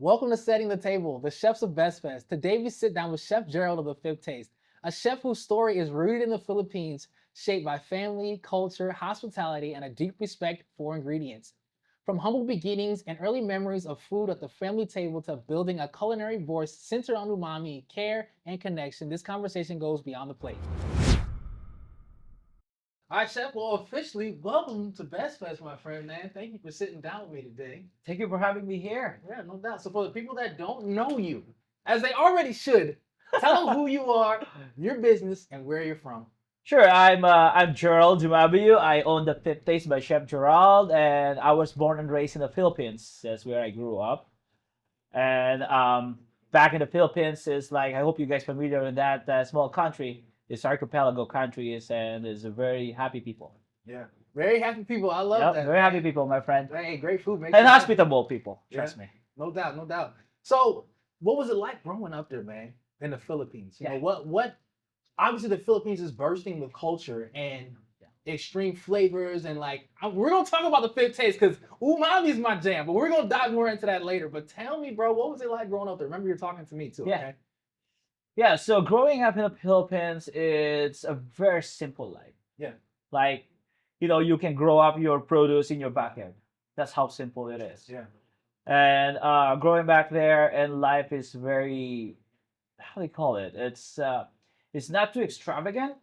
Welcome to Setting the Table, the chefs of Best Fest. Today we sit down with Chef Gerald of the Fifth Taste, a chef whose story is rooted in the Philippines, shaped by family, culture, hospitality, and a deep respect for ingredients. From humble beginnings and early memories of food at the family table to building a culinary voice centered on umami, care, and connection, this conversation goes beyond the plate. All right, Chef. Well, officially, welcome to Best Fest, my friend, man. Thank you for sitting down with me today. Thank you for having me here. Yeah, no doubt. So, for the people that don't know you, as they already should, tell them who you are, your business, and where you're from. Sure, I'm Gerald Dimabuyu. I own the Fifth Taste by Chef Gerald, and I was born and raised in the Philippines. That's where I grew up. And back in the Philippines is like I hope you guys familiar with that small country. This archipelago country is a very happy people. Yeah. Very happy people. I love that. Very happy people, my friend, Hey, great food. Makes and you happy. hospitable people. Trust me. No doubt, no doubt. So, what was it like growing up there, man, in the Philippines? You know, what obviously the Philippines is bursting with culture and extreme flavors and we're gonna talk about the Fifth Taste because umami is my jam, but we're gonna dive more into that later. But tell me, bro, what was it like growing up there? Remember, you're talking to me too. Yeah. Okay? Yeah, so growing up in the Philippines, it's a very simple life. Yeah. Like, you can grow up your produce in your backyard. That's how simple it is. Yeah. And growing back there, and life is very, how do you call it? It's not too extravagant.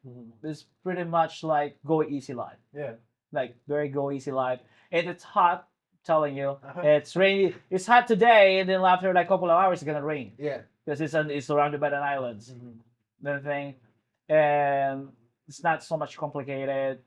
It's pretty much like go easy life. Yeah. Like very go easy life. And it's hot, telling you. It's rainy. It's hot today, and then after like a couple of hours, it's gonna rain. Yeah. Because it's surrounded by the islands. The thing, and it's not so much complicated.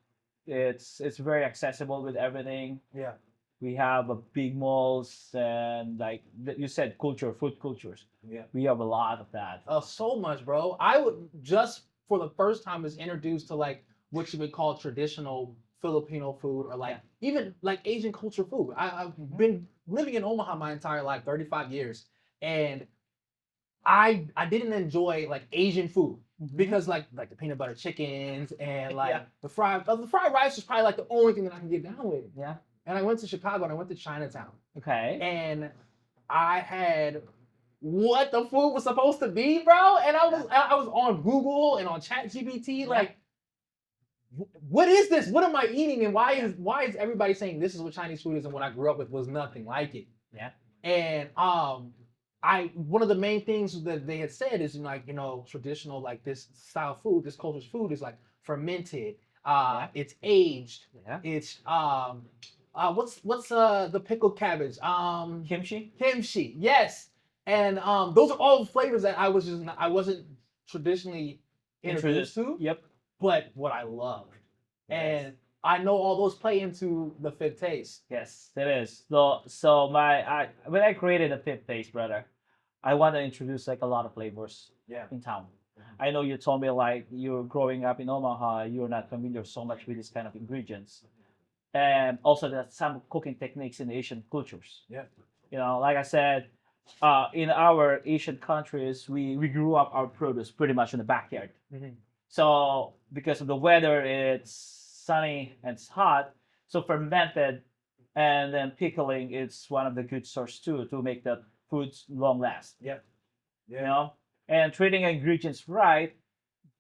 It's very accessible with everything. Yeah. We have a big malls and like you said, food cultures. Yeah. We have a lot of that. So much, bro. I would just for the first time was introduced to what you would call traditional Filipino food or even Asian culture food. I've been living in Omaha my entire life, 35 years, and I didn't enjoy Asian food because like the peanut butter chickens and the fried rice was probably the only thing that I can get down with. Yeah. And I went to Chicago and I went to Chinatown. Okay. And I had what the food was supposed to be, bro. And I was on Google and on ChatGPT, what is this? What am I eating? And why is everybody saying this is what Chinese food is and what I grew up with was nothing like it? Yeah. And one of the main things that they had said is traditional this style food, this culture's food is fermented. It's aged. Yeah. It's what's the pickled cabbage? Kimchi. Kimchi. Yes. And those are all flavors that I wasn't traditionally introduced to. Yep. But what I love. Yes. And I know all those play into the Fifth Taste. Yes, it is. So when I created the Fifth Taste, brother, I want to introduce a lot of flavors in town. I know you told me you're growing up in Omaha, you're not familiar so much with this kind of ingredients. And also there's some cooking techniques in Asian cultures. Yeah. Like I said, in our Asian countries, we grew up our produce pretty much in the backyard. So because of the weather, it's sunny and it's hot. So fermented and then pickling is one of the good source too to make the foods long last. Yeah. And treating ingredients right,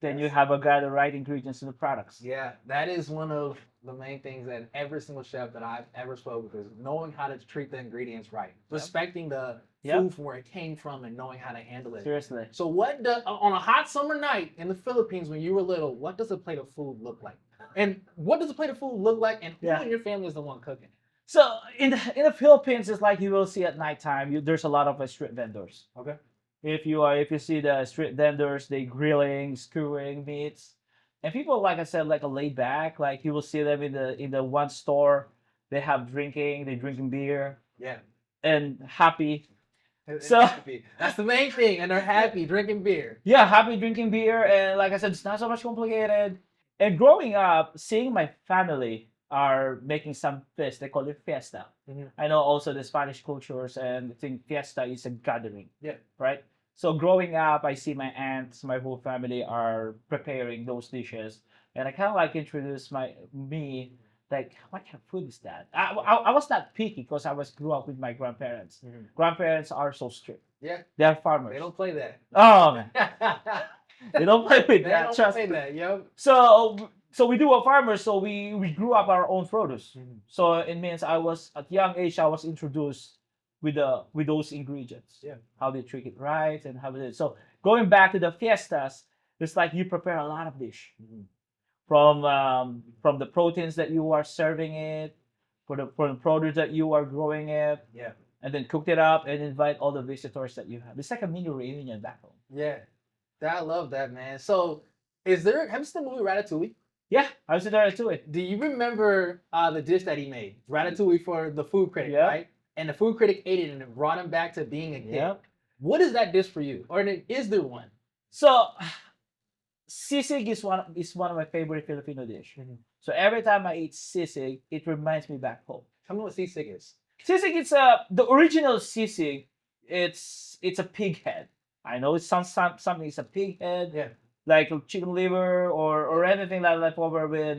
then you have got the right ingredients in the products. Yeah, that is one of the main things that every single chef that I've ever spoken with is knowing how to treat the ingredients right, respecting the food from where it came from, and knowing how to handle it. Seriously. So, on a hot summer night in the Philippines when you were little, what does a plate of food look like? And what does a plate of food look like? And who in your family is the one cooking? So in the Philippines, it's like you will see at nighttime. There's a lot of street vendors. Okay. If you see the street vendors, they grilling, skewering meats, and people like I said, a laid back. Like you will see them in the one store, they drinking beer. Yeah. And happy. So happy. That's the main thing, and they're happy drinking beer. Yeah, happy drinking beer, and like I said, it's not so much complicated. And growing up, seeing my family are making some feast. They call it fiesta. I know also the Spanish cultures, and I think fiesta is a gathering. Yeah. Right? So growing up, I see my aunts, my whole family are preparing those dishes. And I kind of introduce me like what kind of food is that? I was not picky because I was grew up with my grandparents. Grandparents are so strict. Yeah. They're farmers. They don't play that. Oh man, They they don't play with that. don't Trust play me. that, yo. So we do a farmer. So we grew up our own produce. So it means I was at young age I was introduced with those ingredients. Yeah. How they treat it right and how it is. So going back to the fiestas, it's like you prepare a lot of dish from the proteins that you are serving it, for the produce that you are growing it. Yeah. And then cooked it up and invite all the visitors that you have. It's like a mini reunion back home. Yeah. I love that, man. So have you seen the movie Ratatouille? Yeah, I was there to it. Do you remember the dish that he made? Ratatouille for the food critic, right? And the food critic ate it and it brought him back to being a kid. Yep. What is that dish for you? Or is there one? So sisig is one of my favorite Filipino dish. So every time I eat sisig, it reminds me back home. Tell me what sisig is. Sisig, the original sisig. It's a pig head. I know it sounds something. It's a pig head, Yeah. like chicken liver or anything like left over with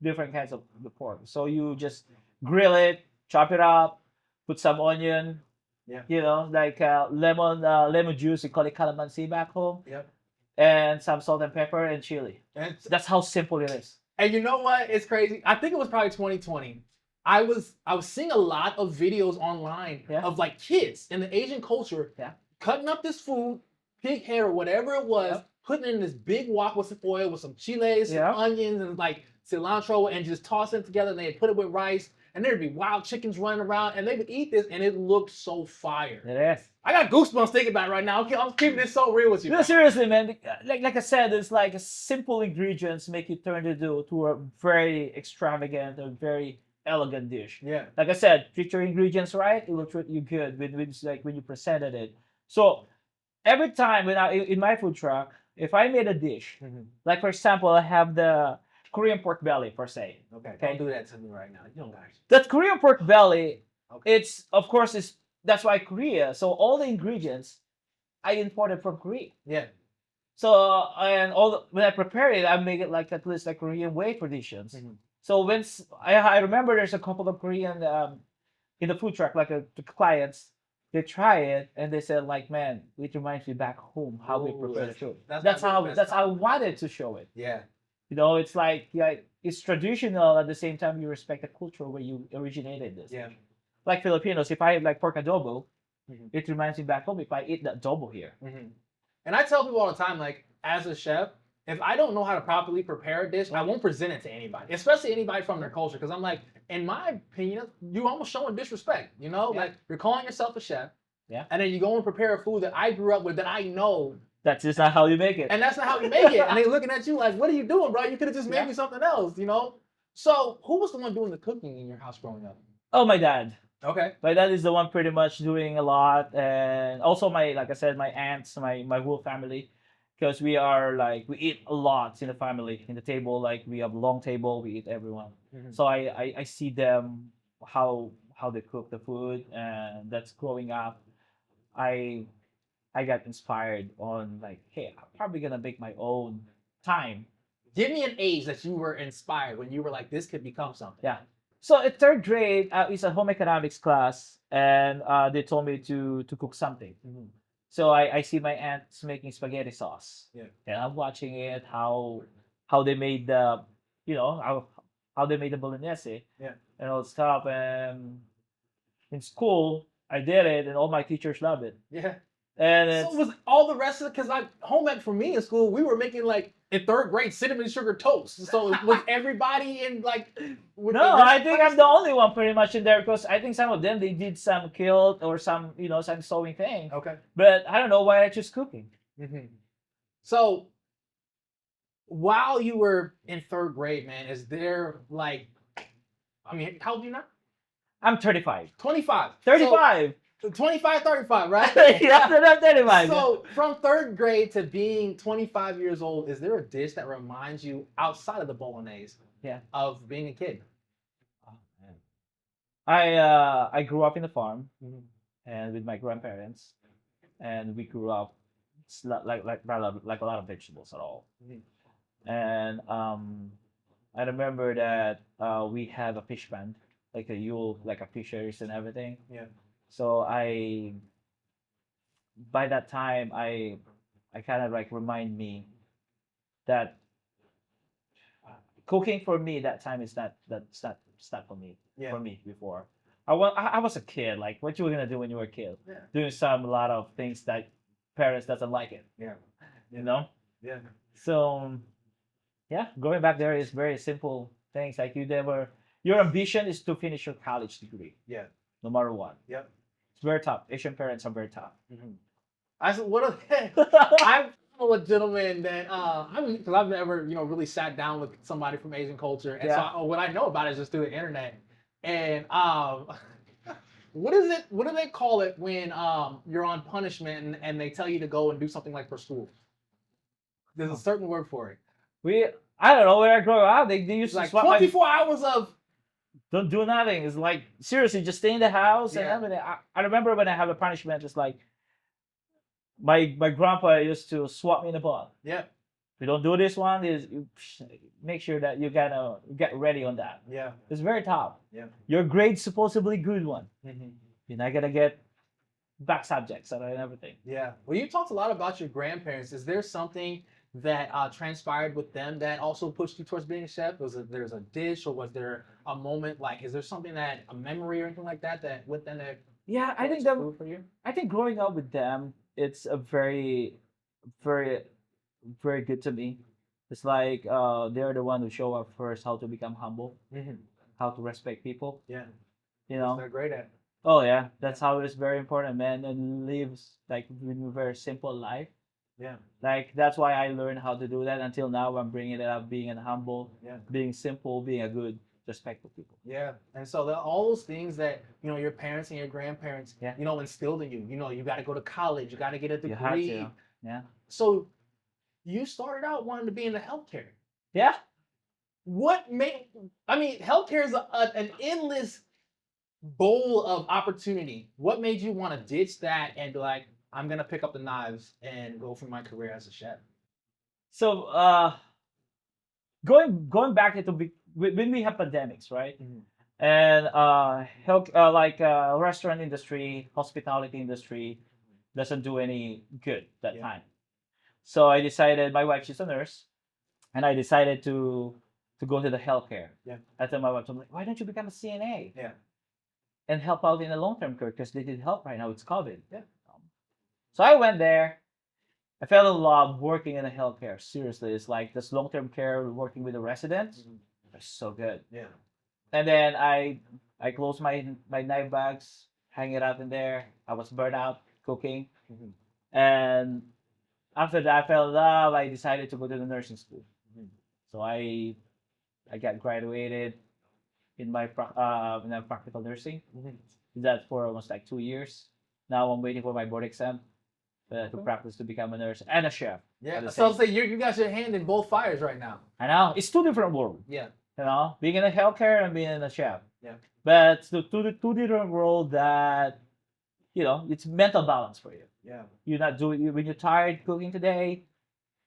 different kinds of the pork. So you just grill it, chop it up, put some onion. Yeah. You know, like lemon juice. We call it calamansi back home. Yep. And some salt and pepper and chili. And That's how simple it is. And you know what? It's crazy. I think it was probably 2020. I was seeing a lot of videos online of like kids in the Asian culture cutting up this food, pig hair or whatever it was, putting it in this big wok with some oil, with some chiles, some onions, and like cilantro, and just tossing it together. And they'd put it with rice, and there'd be wild chickens running around, and they would eat this, and it looked so fire. It is. I got goosebumps thinking about it right now. I'm keeping this so real with you. No, seriously, man. Like I said, it's like simple ingredients make you turn it to a very extravagant, a very elegant dish. Yeah. Like I said, treat your ingredients right, it will treat you good when you presented it. So every time in my food truck, if I made a dish, like for example, I have the Korean pork belly per se. Okay. Don't do that to me right now. You don't guys. That Korean pork belly, it's of course that's why Korea. So all the ingredients I imported from Korea. Yeah. So when I prepare it, I make it like at least like Korean way traditions. So when I remember there's a couple of Korean in the food truck, like the clients, they try it and they said like, man, it reminds me back home how we prepare the food. That's how I wanted to show it. Yeah. You know, it's like it's traditional at the same time you respect the culture where you originated this. Yeah. Like Filipinos, if I like pork adobo, it reminds me back home if I eat the adobo here. And I tell people all the time, like as a chef, if I don't know how to properly prepare a dish, I won't present it to anybody, especially anybody from their culture. Because I'm like, in my opinion, you almost showing disrespect. You know, like you're calling yourself a chef, and then you go and prepare a food that I grew up with, that I know. That's just not how you make it. And that's not how you make it. And they looking at you like, what are you doing, bro? You could have just made me something else, you know? So who was the one doing the cooking in your house growing up? Oh, my dad. Okay. My dad is the one pretty much doing a lot. And also like I said, my aunts, my whole family. Because we eat a lot in the family, in the table. Like we have a long table, we eat everyone. So I see them, how they cook the food. And that's growing up. I got inspired on like, hey, I'm probably gonna make my own time. Give me an age that you were inspired when you were like, this could become something. Yeah. So in third grade, it's a home economics class, and they told me to cook something. So I see my aunts making spaghetti sauce. Yeah. And I'm watching it, how they made the, how they made the bolognese. Yeah. And all that stuff. And in school, I did it, and all my teachers loved it. Yeah. And so was all the rest of it, because like home ec for me in school, we were making like in third grade cinnamon sugar toast. So was everybody in like? No, I think I'm the only one pretty much in there, because I think some of them they did some kilt or some some sewing thing. Okay. But I don't know why I choose cooking. So while you were in third grade, man, is there like, I mean, how old are you now? I'm 35. 25. 35. So 25, 35, right? Yeah, I'm 35. So from third grade to being 25 years old, is there a dish that reminds you outside of the bolognese of being a kid? Oh, man. I grew up in the farm and with my grandparents, and we grew up like a lot of vegetables at all. And I remember that we have a fish pond, like a Yule, like a fishers and everything. Yeah. So by that time, I kind of like remind me that cooking for me that time is not for me. Yeah. For me before. I was a kid. Like what you were gonna do when you were a kid? Yeah. Doing a lot of things that parents doesn't like it. Yeah. You know. Yeah. So yeah, going back there is very simple things. Like your ambition is to finish your college degree. Yeah. No matter what. Yep. It's very tough. Asian parents are very tough. Mm-hmm. I said, what I'm a gentleman that because I've never really sat down with somebody from Asian culture, and so what I know about it is just through the internet. And what is it? What do they call it when you're on punishment and they tell you to go and do something like for school? There's a certain word for it. I don't know where I grew up. They used to Like swap 24 hours of don't do nothing. It's like seriously, just stay in the house and everything. I remember when I have a punishment, it's like my grandpa used to swap me in the butt. Yeah. If you don't do this one, you make sure that you gotta get ready on that. Yeah. It's very tough. Yeah. Your grade's supposedly good one. Mm-hmm. You're not gonna get back subjects and everything. Yeah. Well, you talked a lot about your grandparents. Is there something that transpired with them that also pushed you towards being a chef? There's a dish, or was there a moment like? Is there something a memory or anything like that with them that? Yeah, I think that for you. I think growing up with them, it's a very, very, very good to me. It's like they're the one who show up first how to become humble, how to respect people. Yeah. You know. They're great at. Oh yeah, that's how it's very important, man, and lives like a very simple life. Yeah. Like that's why I learned how to do that. Until now, I'm bringing it up, being humble, being simple, being a good, respectful people. Yeah, and so all those things that your parents and your grandparents, instilled in you. You got to go to college, you got to get a degree. You have to. Yeah. So, you started out wanting to be in the healthcare. Yeah. What made? I mean, healthcare is an endless bowl of opportunity. What made you want to ditch that and be like, I'm gonna pick up the knives and go for my career as a chef? So, going back into when we have pandemics, right? Mm-hmm. And health, restaurant industry, hospitality industry, doesn't do any good that time. So I decided. My wife, she's a nurse, and I decided to go to the healthcare. Yeah. I told my wife, I'm like, why don't you become a CNA? Yeah. And help out in the long-term care because they need help right now. It's COVID. Yeah. So I went there. I fell in love working in the healthcare. Seriously, it's like this long-term care, working with the residents. It's so good. Yeah. And then I closed my knife bags, hang it out in there. I was burnt out cooking, and after that I fell in love. I decided to go to the nursing school. So I got graduated in my practical nursing. Did that for almost like 2 years. Now I'm waiting for my board exam to practice to become a nurse and a chef. Yeah. So say you got your hand in both fires right now. I know it's two different worlds. Yeah. You know, being in the healthcare and being in a chef. Yeah. But it's two different worlds that, it's mental balance for you. Yeah. You're not doing when you're tired cooking today,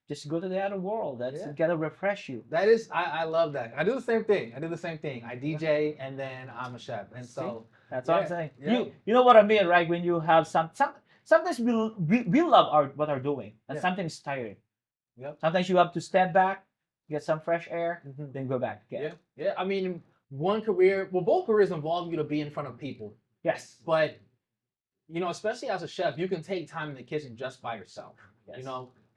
just go to the other world. That's gotta refresh you. That is, I love that. I do the same thing. I DJ and then I'm a chef, and so that's what I'm saying. Yeah. You know what I mean, right? When you have sometimes we love what we're doing, and sometimes it's tiring. Yep. Sometimes you have to step back, get some fresh air, then go back again. Yeah. I mean, both careers involve you to be in front of people. Yes. But especially as a chef, you can take time in the kitchen just by yourself. Yes.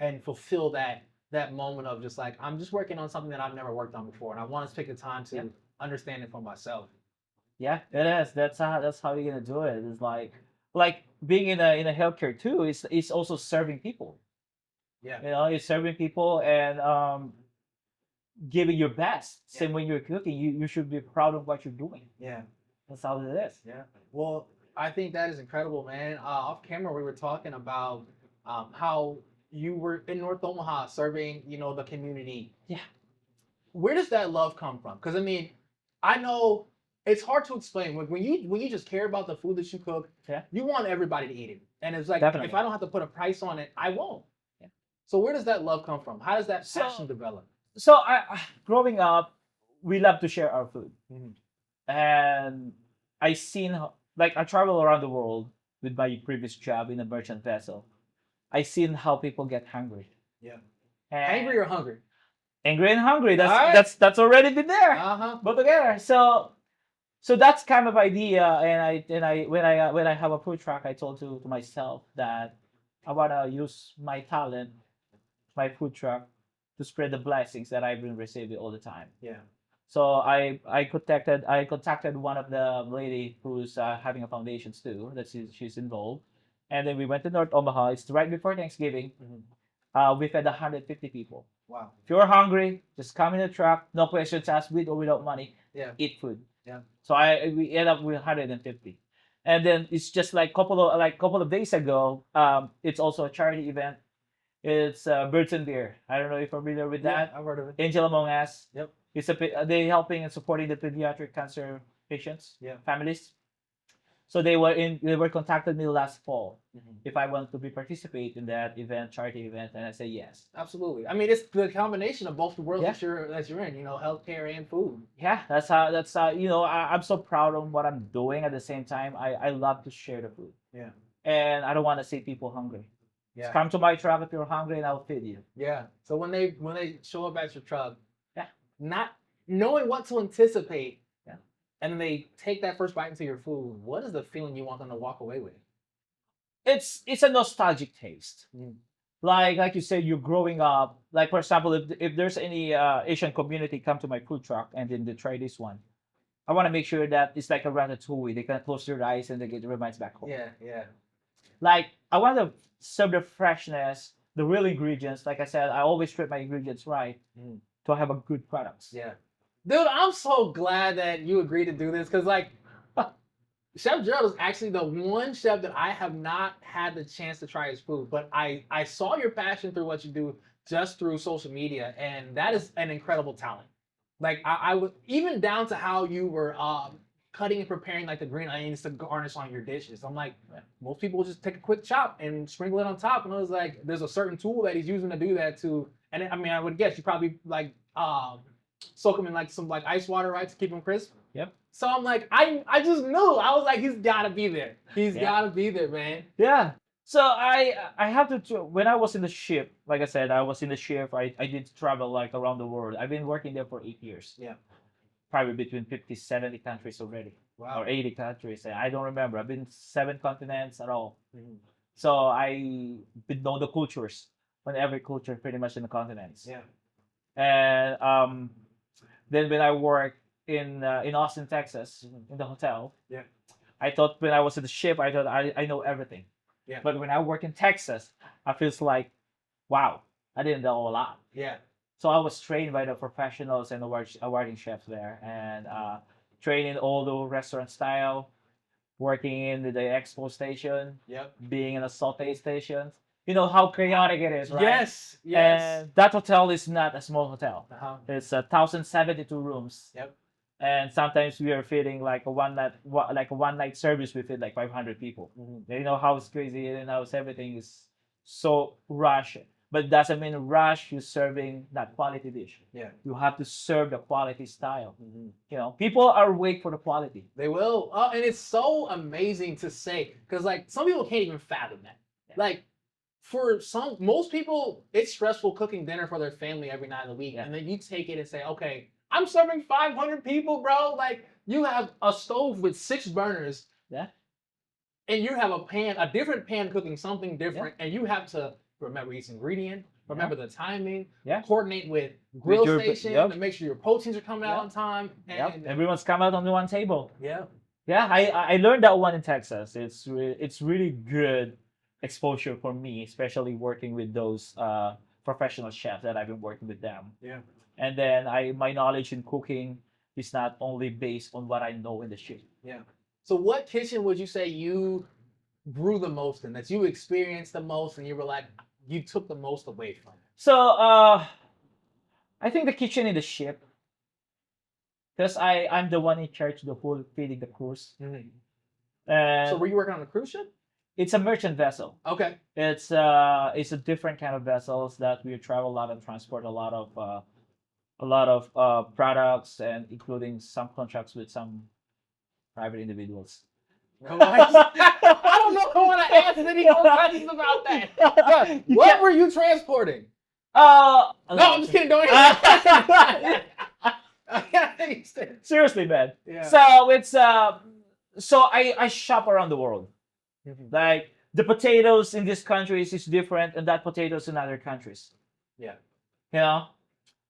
And fulfill that moment of just like, I'm just working on something that I've never worked on before, and I want to take the time to understand it for myself. Yeah, it is. That's how you're gonna do it. It's like being in a healthcare too. It's also serving people. Yeah. You're serving people and giving your best. Same when you're cooking, you should be proud of what you're doing. Yeah. That's how it is. Yeah. Well, I think that is incredible, man. Off camera, we were talking about how you were in North Omaha serving, the community. Yeah. Where does that love come from? Because I mean, I know it's hard to explain. When you just care about the food that you cook, you want everybody to eat it. And it's like, if I don't have to put a price on it, I won't. Yeah. So where does that love come from? How does that passion develop? So growing up, we love to share our food. And I seen like I travel around the world with my previous job in a merchant vessel. I seen how people get hungry. Yeah. And Angry or hungry? angry and hungry. That's Alright. that's already been there. Uh-huh. Both together. So that's kind of idea. And when I have a food truck, I told to myself that I wanna use my talent, my food truck, to spread the blessings that I've been receiving all the time. Yeah. So I contacted one of the lady who's having a foundations too. That she's involved, and then we went to North Omaha. It's right before Thanksgiving. We fed 150 people. Wow. If you're hungry, just come in the truck. No questions asked, with or without money. Yeah. Eat food. Yeah. So we end up with 150, and then it's just like couple of days ago. It's also a charity event. It's Birds and Beer. I don't know if you're familiar with that. Yeah, I've heard of it. Angel Among Us. Yep. It's they helping and supporting the pediatric cancer patients, families. So they were contacted me last fall if I want to participate in that event, charity event, and I say yes. Absolutely. I mean, it's the combination of both the worlds that you're in. You know, healthcare and food. Yeah, that's how you know I'm so proud of what I'm doing. At the same time, I love to share the food. Yeah. And I don't want to see people hungry. Yeah. Just come to my truck if you're hungry, and I'll feed you. Yeah. So when they show up at your truck, Yeah. not knowing what to anticipate, Yeah. and then they take that first bite into your food, what is the feeling you want them to walk away with? It's a nostalgic taste. Like you said, you're growing up. Like for example, if there's any Asian community come to my food truck and then they try this one, I want to make sure that it's like a ratatouille. They can close their eyes and they get the reminds back home. Yeah. Yeah. Like I want to serve the freshness, the real ingredients. Like I said, I always treat my ingredients right to have a good products. Yeah. Dude, I'm so glad that you agreed to do this because, like, Chef Gerald is actually the one chef that I have not had the chance to try his food, but I saw your passion through what you do just through social media, and that is an incredible talent. Like, I would, even down to how you were cutting and preparing like the green onions to garnish on your dishes. I'm like, most people just take a quick chop and sprinkle it on top, and I was like, there's a certain tool that he's using to do that too. And I mean, I would guess you probably like soak them in like some like ice water, right, to keep them crisp. Yep. So I'm like, I just knew. I was like, he's gotta be there. He's gotta be there, man. Yeah. So I have to when I was in the ship, like I said, I was in the ship. I did travel like around the world. I've been working there for 8 years. Yeah. Probably between 50, 70 countries already. Wow. Or 80 countries. I don't remember. I've been 7 continents at all. So I know the cultures on every culture pretty much in the continents. Yeah. And then when I worked in Austin, Texas, in the hotel, I thought when I was in the ship, I thought I know everything. Yeah. But when I work in Texas, I feels like, wow, I didn't know a lot. Yeah. So I was trained by the professionals and awarding chefs there, and training all the restaurant style, working in the expo station, being in a saute stations. You know how chaotic it is, right? Yes. Yes. And that hotel is not a small hotel. It's 1,072 rooms. Yep. And sometimes we are feeding like a one night service. We feed like 500 people. You know how it's crazy and how everything is so rushed. But it doesn't mean rush. You're serving that quality dish. Yeah. You have to serve the quality style. You know, people are wait for the quality. They will. And it's so amazing to say because like some people can't even fathom that. Like for most people, it's stressful cooking dinner for their family every night of the week, and then you take it and say, okay, I'm serving 500 people, bro. Like you have a stove with 6 burners. Yeah. And you have a different pan cooking something different, and you have to remember each ingredient, remember the timing, coordinate with grill station to make sure your proteins are coming out on time. And everyone's come out on the one table. Yeah. Yeah, I learned that one in Texas. It's really good exposure for me, especially working with those professional chefs that I've been working with them. Yeah. And then my knowledge in cooking is not only based on what I know in the ship. Yeah. So what kitchen would you say you grew the most in, that you experienced the most, and you were like, you took the most away from? So I think the kitchen in the ship, because I'm the one in charge of the whole feeding the cruise. And so were you working on a cruise ship? It's a merchant vessel. Okay. It's a different kind of vessels that we travel a lot and transport a lot of a lot of products and including some contracts with some private individuals. I don't know if I want to ask any more questions about that. What were you transporting? No, I'm just kidding. Don't answer. Seriously, man. Yeah. So it's so I shop around the world. Like the potatoes in this countries is different and that potatoes in other countries. Yeah. You know?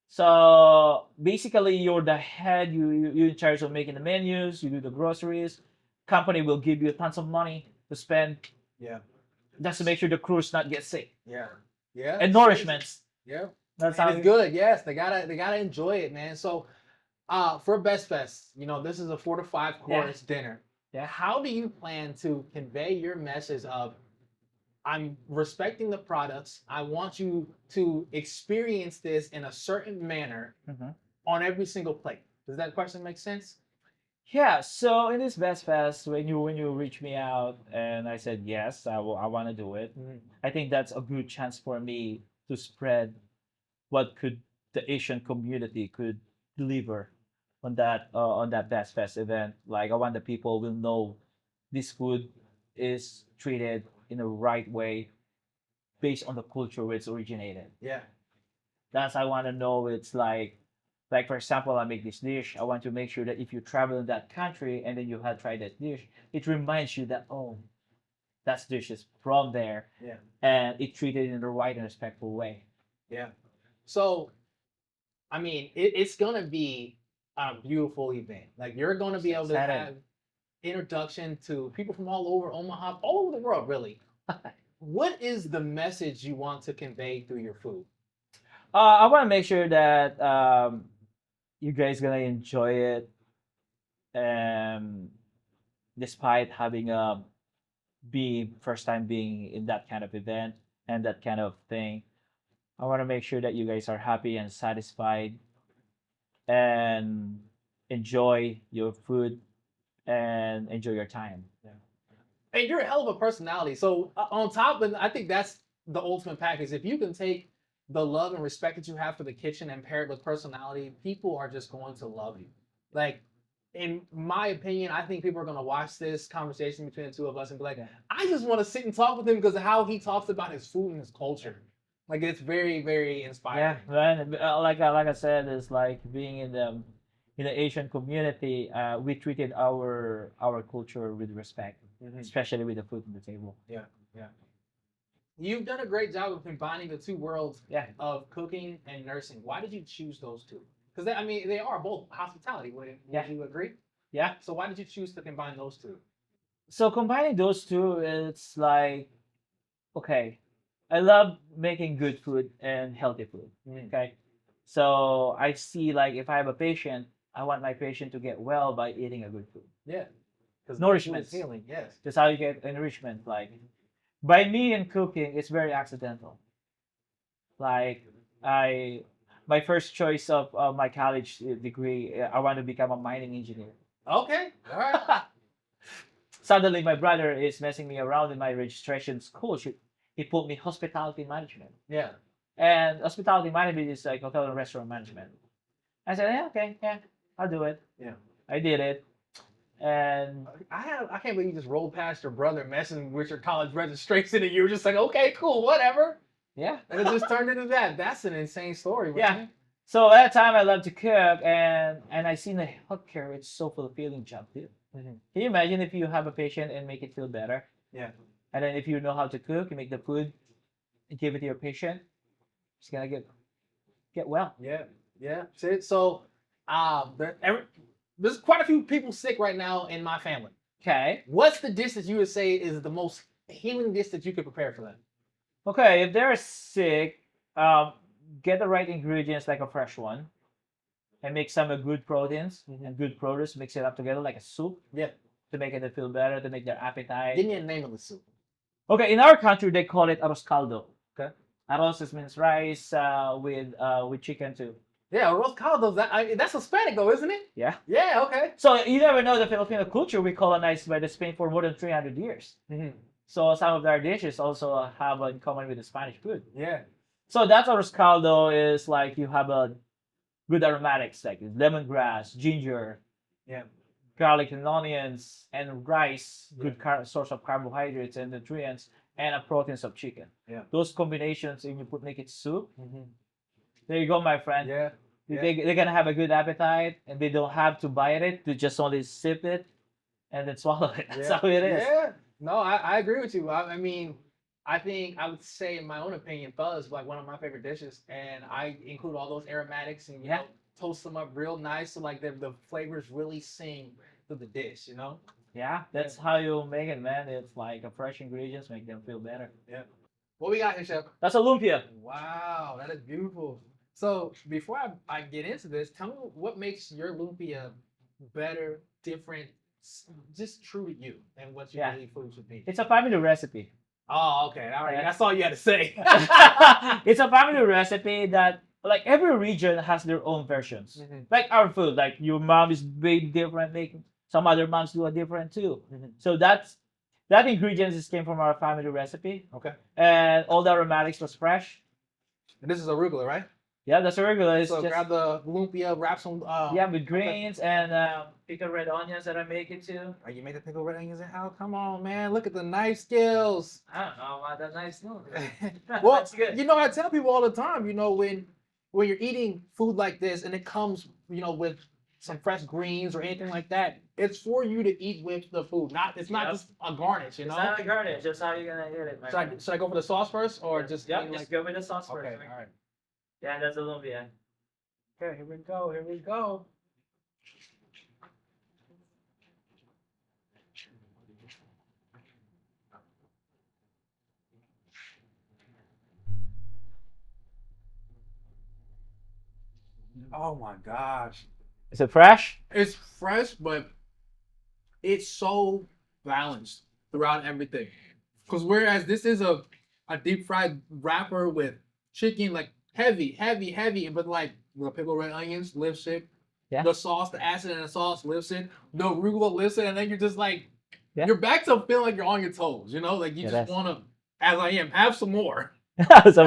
So basically you're the head, you're in charge of making the menus, you do the groceries. Company will give you tons of money to spend. Yeah. Just to make sure the crews not get sick. Yeah. Yeah. And nourishments. Yeah. That's and how it's good. Yes, they gotta enjoy it, man. So, for Best Fest, this is a 4 to 5 course dinner. Yeah. How do you plan to convey your message of, I'm respecting the products. I want you to experience this in a certain manner on every single plate. Does that question make sense? Yeah. So in this Best Fest, when you reach me out and I said yes, I want to do it. I think that's a good chance for me to spread what could the Asian community could deliver on that Best Fest event. Like I want the people will know this food is treated in the right way based on the culture where it's originated. Yeah. That's I want to know. It's like for example, I make this dish. I want to make sure that if you travel in that country and then you have tried that dish, it reminds you that that dish is from there. Yeah. And it treated in the right and respectful way. Yeah. So, I mean, it's gonna be a beautiful event. Like you're gonna be able to have introduction to people from all over Omaha, all over the world, really. What is the message you want to convey through your food? I want to make sure that you guys gonna enjoy it, despite having be first time being in that kind of event and that kind of thing. I want to make sure that you guys are happy and satisfied and enjoy your food and enjoy your time. Yeah. And you're a hell of a personality. So on top of, I think that's the ultimate package. If you can take the love and respect that you have for the kitchen and pair it with personality, people are just going to love you. Like, in my opinion, I think people are going to watch this conversation between the two of us and be like, I just want to sit and talk with him because of how he talks about his food and his culture. Like, it's very, very inspiring. Yeah, man. Like I said, it's like being in the Asian community. We treated our culture with respect, especially with the food on the table. Yeah, yeah. You've done a great job of combining the two worlds of cooking and nursing. Why did you choose those two? Because I mean, they are both hospitality. Would you agree? Yeah. So why did you choose to combine those two? So combining those two, it's like, okay, I love making good food and healthy food. Okay, so I see like if I have a patient, I want my patient to get well by eating a good food. Yeah, because nourishment is healing. Yes, that's how you get enrichment. Like by me in cooking, it's very accidental. Like my first choice of my college degree, I want to become a mining engineer. Okay, all right. Suddenly, my brother is messing me around in my registration school. He put me hospitality management. Yeah. And hospitality management is like hotel and restaurant management. I said, yeah, okay, yeah, I'll do it. Yeah. I did it. And I can't believe you just rolled past your brother messing with your college registration and you were just like, okay, cool, whatever. Yeah. And it just turned into that. That's an insane story. Yeah. Man. So at that time I loved to cook and I seen the healthcare, it's so fulfilling job too. Can you imagine if you have a patient and make it feel better? Yeah. And then if you know how to cook, you make the food and give it to your patient, it's gonna get well. Yeah. Yeah. So there's quite a few people sick right now in my family. Okay. What's the dish that you would say is the most healing dish that you could prepare for them? Okay, if they're sick, get the right ingredients like a fresh one. And make some good proteins and good produce, mix it up together like a soup. Yeah. To make it feel better, to make their appetite. Give me a name of the soup. Okay, in our country they call it arroz caldo. Okay. Arroz means rice with chicken too. Yeah, arroz caldo. That's Hispanic though, isn't it? Yeah. Yeah. Okay. So you never know the Filipino culture. We colonized by the Spain for more than 300 years. So some of our dishes also have in common with the Spanish food. Yeah. So that arroz caldo is like you have a good aromatics like lemongrass, ginger, Yeah. garlic and onions, and rice, good source of carbohydrates and nutrients, and a proteins of chicken. Yeah. Those combinations, if you make it soup, Mm-hmm. there you go, my friend. Yeah. They're gonna have a good appetite, and they don't have to bite it. They just only sip it and then swallow it. That's how it is. Yeah. No, I agree with you. I mean, I think I would say, in my own opinion, pho is like one of my favorite dishes, and I include all those aromatics and toast them up real nice, so like the flavors really sing through the dish. You know. Yeah, that's how you make it, man. It's like a fresh ingredients make them feel better. Yeah. What we got here, chef? That's a lumpia. Wow, that is beautiful. So before I get into this, tell me what makes your lumpia better, different, just true to you, and what you believe food should be. It's a family recipe. Oh, okay. All right. That's all you had to say. It's a family recipe that like every region has their own versions. Mhm. Like our food, like your mom is way different, make some other moms do a different too. Mhm. So that ingredients just came from our family recipe. Okay. And all the aromatics was fresh. And this is arugula, right? Yeah, that's a regular. It's So just, grab the lumpia, wrap some. yeah, with greens and pickled red onions that I make it too. Oh, you made the pickled red onions? Oh, come on, man! Look at the knife skills. I don't know about that nice note. Well, That's good. you know, I tell people all the time, you know, when you're eating food like this and it comes, you know, with some fresh greens or anything like that, it's for you to eat with the food. It's not just a garnish, you know. It's not a garnish, just how you're gonna eat it. Should I go for the sauce first, or just Just go with the sauce first. Okay, all right. Yeah, that's a lumpia. Okay, here we go. Here we go. Oh my gosh. Is it fresh? It's fresh, but it's so balanced throughout everything. Because whereas this is a deep fried wrapper with chicken, like heavy, but like the pickled red onions lifts it. Yeah. The sauce, the acid in the sauce lifts it. The arugula lifts it, and then you're just like, Yeah. you're back to feeling like you're on your toes. You know, like you just want to, as I am, have some more. So,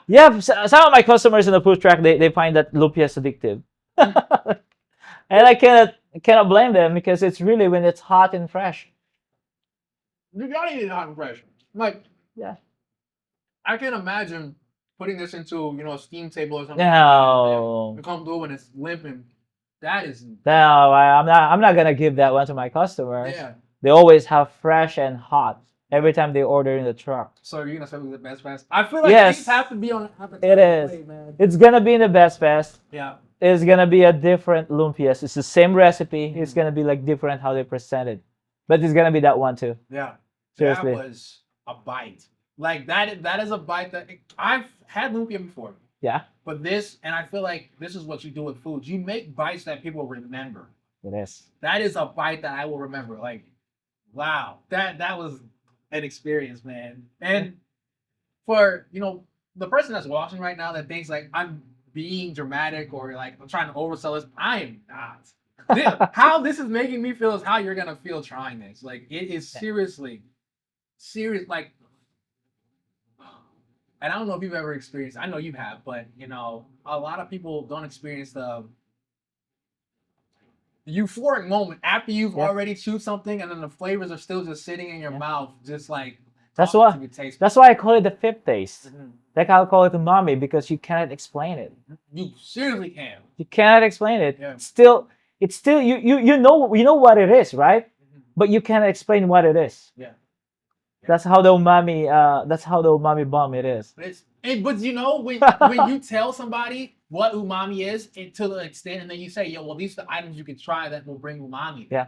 yeah, some of my customers in the food truck they find that lumpia is addictive, and I cannot blame them because it's really when it's hot and fresh. You gotta eat it hot and fresh. Like, Yeah. I can imagine putting this into, you know, a steam table or something. No, It comes through when it's limping. That is, no, I'm not gonna give that one to my customers. yeah. They always have fresh and hot every time they order in the truck. So you're gonna say it was the best fast? I feel like Yes. these have to be on. It is. Way, man. It's gonna be in the best fest. Yeah. It's gonna be a different lumpias. It's the same recipe. It's gonna be like different how they present it, but it's gonna be that one too. Yeah. Seriously. That was a bite. Like that is a bite that I've had lumpia before. Yeah. But this, and I feel like this is what you do with food. You make bites that people remember. It is. That is a bite that I will remember. Like, wow, that was an experience, man. And for, you know, the person that's watching right now that thinks like I'm being dramatic or like I'm trying to oversell this, I am not. How this is making me feel is how you're gonna feel trying this. Like, it is seriously serious. Like, and I don't know if you've ever experienced, I know you have, but you know, a lot of people don't experience the euphoric moment after you've already chewed something and then the flavors are still just sitting in your mouth, just like That's talking why. to your taste. That's why I call it the fifth taste. Mhm. Like I'll call it umami because you cannot explain it. You seriously can. You cannot explain it. Yeah. It's still you know what it is, right? Mhm. But you cannot explain what it is. Yeah. That's how the umami bomb it is. But you know, when you tell somebody what umami is, and to the extent, and then you say, yo, well, these are the items you can try that will bring umami. Yeah.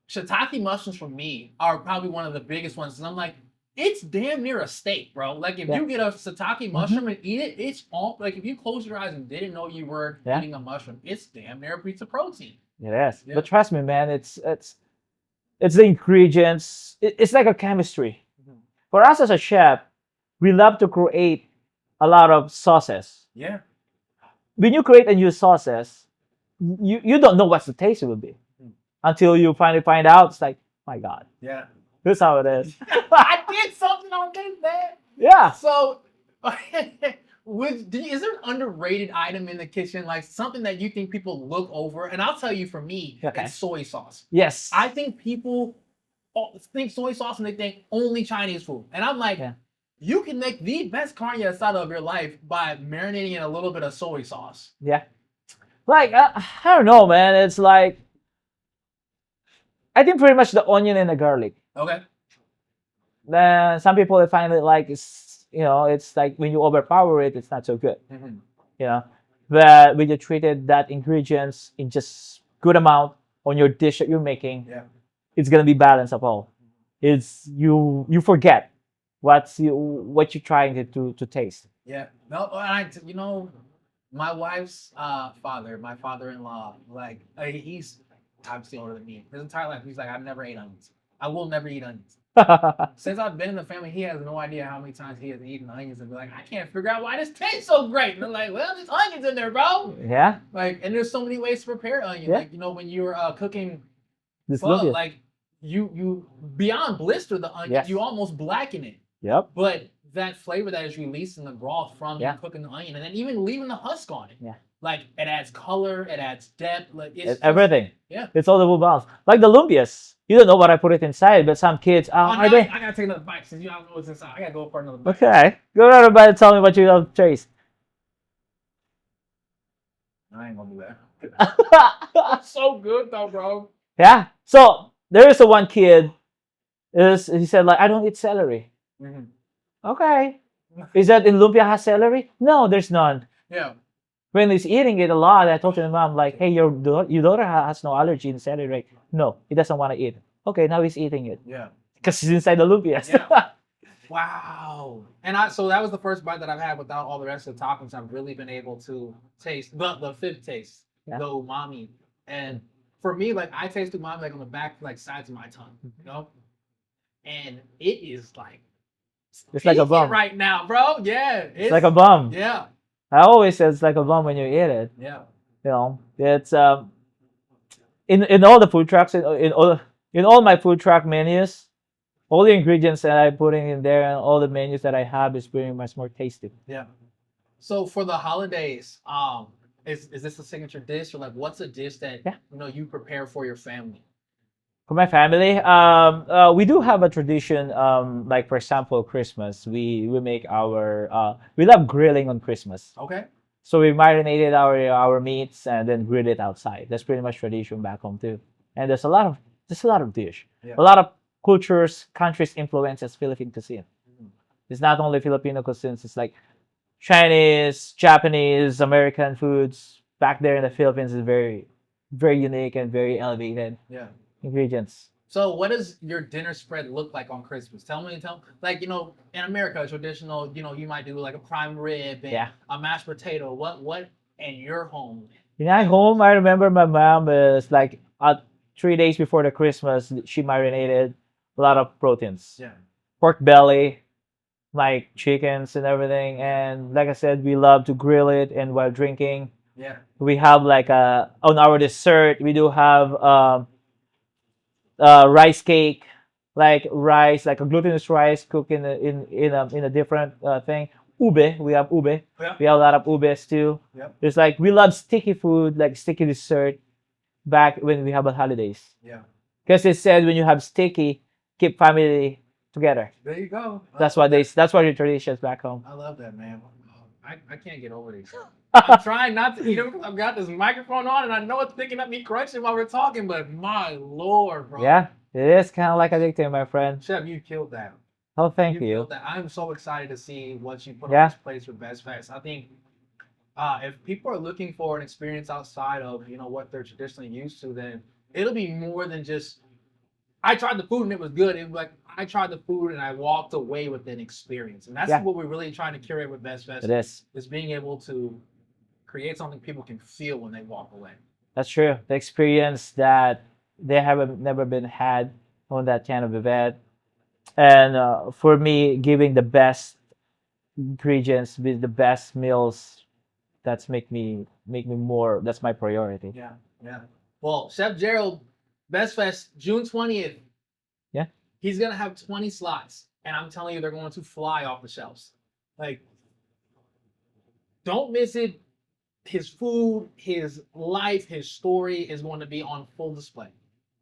Shiitake mushrooms for me are probably one of the biggest ones. And I'm like, it's damn near a steak, bro. Like if you get a shiitake mushroom and eat it, it's all like if you close your eyes and didn't know you were eating a mushroom, it's damn near a piece of protein. It is. Yeah. But trust me, man, it's the ingredients. It's like a chemistry. Mhm. For us as a chef, we love to create a lot of sauces. Yeah. When you create a new sauces, you don't know what the taste will be until you finally find out. It's like, my God, Yeah. this is how it is. I did something on this, man. Yeah. So is there an underrated item in the kitchen, like something that you think people look over? And I'll tell you, for me, Okay. it's soy sauce. Yes. I think people think soy sauce and they think only Chinese food. And I'm like, Yeah. you can make the best carne asada of your life by marinating in a little bit of soy sauce. Yeah. Like, I don't know, man. It's like, I think pretty much the onion and the garlic. Okay. Then some people find it like it's like when you overpower it, it's not so good. Mm-hmm. You know, but when you treated that ingredients in just good amount on your dish that you're making, Yeah. it's gonna be balanced of all. It's you forget what you're trying to taste. Yeah. No, my wife's father, my father-in-law, like he's obviously older than me. His entire life, he's like, I've never ate onions. I will never eat onions. Since I've been in the family, he has no idea how many times he has eaten onions and be like, I can't figure out why this tastes so great. And I'm like, well, there's onions in there, bro. Yeah. Like, and there's so many ways to prepare onion. Yeah. Like, when you're cooking This pho, look like you beyond blister the onion, Yes. you almost blacken it. Yep. But that flavor that is released in the broth from Yeah. you cooking the onion, and then even leaving the husk on it. Yeah. Like it adds color, it adds depth, like it's Everything. Yeah. It's all the full balance. Like the lumpias. You don't know what I put it inside, but some kids are I they? gotta take another bite since you don't know what's inside. I gotta go for another bite. Okay. Go ahead, everybody. Tell me what you love to taste. I ain't gonna do that. It's so good though, bro. Yeah. So there is a one kid. He said like I don't eat celery. Mm-hmm. Okay. Is that in lumpia has celery? No, there's none. Yeah. When he's eating it a lot, I told him, Mom, like, hey, your daughter has no allergy in celery, right? No, he doesn't want to eat. Okay, now he's eating it Yeah. because he's inside the lumpias. Yeah. Wow. And so that was the first bite that I've had without all the rest of the toppings. I've really been able to taste the fifth taste, Yeah. the umami. And for me, like I taste umami like on the back, like sides of my tongue, And it is like It's like a peaking bomb. right now, bro. Yeah. It's like a bomb. Yeah. I always say it's like a bomb when you eat it. Yeah. It's in all the food trucks, in all my food truck menus, all the ingredients that I'm putting in there and all the menus that I have is pretty much more tasty. Yeah. So for the holidays, is this a signature dish or like what's a dish that you prepare for your family? For my family, we do have a tradition. Like for example, Christmas, we make we love grilling on Christmas. Okay. So we marinated our meats and then grill it outside. That's pretty much tradition back home too. And there's a lot of dish. Yeah. A lot of cultures, countries influences Philippine cuisine. It's not only Filipino cuisines. It's like Chinese, Japanese, American foods. Back there in the Philippines is very, very unique and very elevated. Yeah. Ingredients. So what does your dinner spread look like on Christmas? Tell me, like, in America, traditional, you might do like a prime rib and a mashed potato. What in your home? In my home, I remember my mom is like 3 days before the Christmas, she marinated a lot of proteins. Yeah. Pork belly, like chickens and everything. And like I said, we love to grill it and while drinking. Yeah. We have like on our dessert, we do have rice cake, like rice, like a glutinous rice cooked in a different thing. Ube, we have ube. Yeah. We have a lot of ubes too. Yep. There's like we love sticky food, like sticky dessert, back when we have holidays. Yeah. Because it said when you have sticky, keep family together. There you go. That's what the traditions back home. I love that, man. I can't get over these. I'm trying not to eat them because I've got this microphone on and I know it's picking up me crunching while we're talking, but my lord, bro. Yeah, it is kind of like addicting, my friend. Chef, you killed that. Oh, thank you. Killed that. I'm so excited to see what you put on this place with Best Fest. I think if people are looking for an experience outside of what they're traditionally used to, then it'll be more than just I tried the food and it was good. It was like I tried the food and I walked away with an experience, and that's what we're really trying to curate with Best Fest. It is being able to create something people can feel when they walk away. That's true. The experience that they have never been had on that kind of event, and for me, giving the best ingredients with the best meals, that's make me more. That's my priority. Yeah, yeah. Well, Chef Gerald, Best Fest, June 20th. Yeah. He's gonna have 20 slots, and I'm telling you, they're going to fly off the shelves. Like, Don't miss it. His food, his life, his story is going to be on full display.